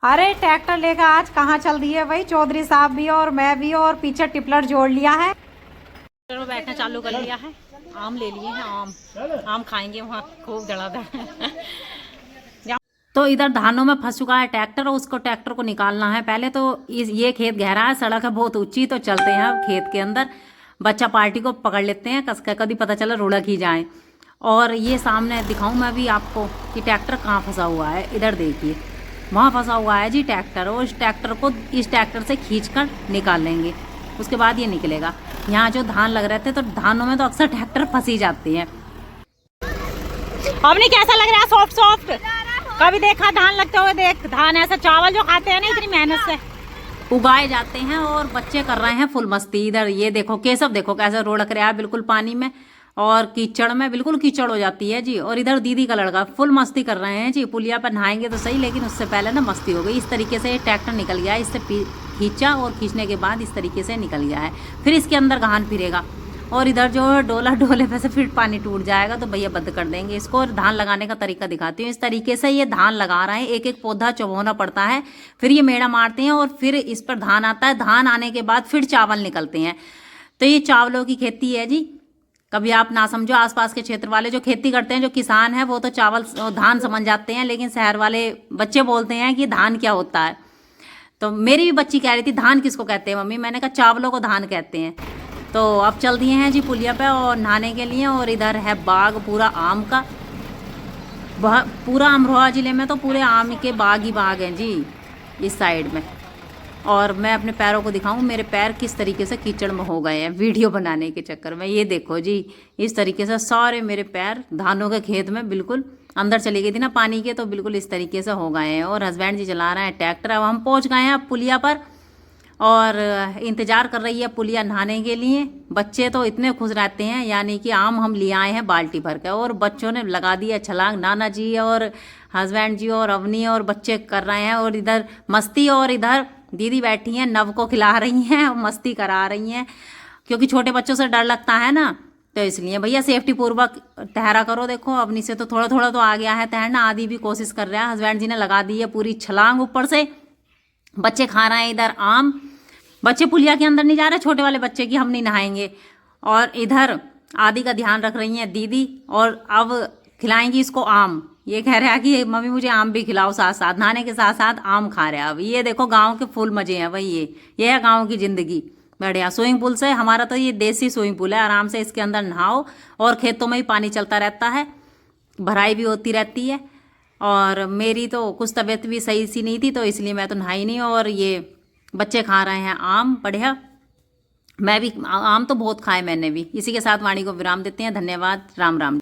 अरे ट्रैक्टर लेकर आज कहाँ चल दिए भाई, चौधरी साहब भी और मैं भी, और पीछे टिपलर जोड़ लिया है। में बैठना चालू कर लिया है। आम ले लिए हैं, आम खाएंगे वहाँ खूब धड़ाधड़। तो इधर धानों में फंस चुका है ट्रैक्टर, और उसको ट्रैक्टर को निकालना है। पहले तो ये खेत गहरा है, सड़क है बहुत ऊंची, तो चलते हैं खेत के अंदर। बच्चा पार्टी को पकड़ लेते हैं कस के, कभी पता चला रुड़क ही जाए। और ये सामने दिखाऊं मैं भी आपको कि ट्रैक्टर कहाँ फंसा हुआ है। इधर देखिए, वहाँ फंसा हुआ है जी ट्रैक्टर, और इस ट्रैक्टर को इस ट्रैक्टर से खींचकर निकाल लेंगे, उसके बाद ये निकलेगा। यहाँ जो धान लग रहे थे, तो धानों में तो अक्सर ट्रैक्टर फंस ही जाते हैं। हमने कैसा लग रहा है, सॉफ्ट सॉफ्ट। कभी देखा धान लगते हुए? देख, धान ऐसा चावल जो खाते हैं ना, इतनी मेहनत से उगाए जाते हैं, और बच्चे कर रहे हैं फुल मस्ती। इधर ये देखो केशव, देखो कैसे रोड़क रहा है बिल्कुल पानी में, और कीचड़ में बिल्कुल कीचड़ हो जाती है जी। और इधर दीदी का लड़का फुल मस्ती कर रहे हैं जी। पुलिया पर नहाएंगे तो सही, लेकिन उससे पहले ना मस्ती हो गई। इस तरीके से ट्रैक्टर निकल गया है, इससे खींचा, और खींचने के बाद इस तरीके से निकल गया है। फिर इसके अंदर गहान फिरेगा, और इधर जो डोला डोले पे से फिर पानी टूट जाएगा, तो भैया बंद कर देंगे इसको। और धान लगाने का तरीका दिखाती हूँ। इस तरीके से ये धान लगा रहे हैं, एक एक पौधा चबोना पड़ता है, फिर ये मेड़ा मारते हैं, और फिर इस पर धान आता है। धान आने के बाद फिर चावल निकलते हैं। तो ये चावलों की खेती है जी। कभी आप ना समझो, आसपास के क्षेत्र वाले जो खेती करते हैं, जो किसान है, वो तो चावल धान समझ जाते हैं, लेकिन शहर वाले बच्चे बोलते हैं कि धान क्या होता है। तो मेरी भी बच्ची कह रही थी धान किसको कहते हैं मम्मी, मैंने कहा चावलों को धान कहते हैं। तो अब चल दिए हैं जी पुलिया पे और नहाने के लिए। और इधर है बाग पूरा आम का, पूरा अमरोहा जिले में तो पूरे आम के बाग ही बाग हैं जी इस साइड में। और मैं अपने पैरों को दिखाऊं, मेरे पैर किस तरीके से कीचड़ में हो गए हैं वीडियो बनाने के चक्कर में। ये देखो जी, इस तरीके से सारे मेरे पैर धानों के खेत में बिल्कुल अंदर चली गई थी ना पानी के, तो बिल्कुल इस तरीके से हो गए हैं। और हस्बैंड जी चला रहे हैं ट्रैक्टर। अब हम पहुंच गए हैं अब पुलिया पर, और इंतज़ार कर रही है पुलिया नहाने के लिए। बच्चे तो इतने खुश रहते हैं, यानी कि आम हम ले आए हैं बाल्टी भर के, और बच्चों ने लगा दिया छलांग। नाना जी और हस्बैंड जी और अवनी और बच्चे कर रहे हैं, और इधर मस्ती। और इधर दीदी बैठी हैं, नव को खिला रही हैं और मस्ती करा रही हैं, क्योंकि छोटे बच्चों से डर लगता है ना, तो इसलिए भैया सेफ्टी पूर्वक तैरा करो। देखो अवनी से तो थोड़ा थोड़ा तो आ गया है तैरना, आदि भी कोशिश कर रहा है। हस्बैंड जी ने लगा दी है पूरी छलांग ऊपर से। बच्चे खा रहे हैं इधर आम। बच्चे पुलिया के अंदर नहीं जा रहे, छोटे वाले बच्चे की हम नहीं नहाएंगे। और इधर आदि का ध्यान रख रही हैं दीदी, और अब खिलाएंगी इसको आम। ये कह रहा है कि मम्मी मुझे आम भी खिलाओ साथ साथ, नहाने के साथ साथ आम खा रहे हैं। अब ये देखो गांव के फुल मजे हैं भाई, ये है गांव की जिंदगी। बढ़िया स्विमिंग पूल से, हमारा तो ये देसी स्विमिंग पूल है, आराम से इसके अंदर नहाओ, और खेतों में ही पानी चलता रहता है, भराई भी होती रहती है। और मेरी तो कुछ तबीयत भी सही सी नहीं थी, तो इसलिए मैं तो नहाई नहीं। और ये बच्चे खा रहे हैं आम, बढ़िया। मैं भी आम तो बहुत खाए मैंने भी। इसी के साथ वाणी को विराम देते हैं। धन्यवाद, राम राम।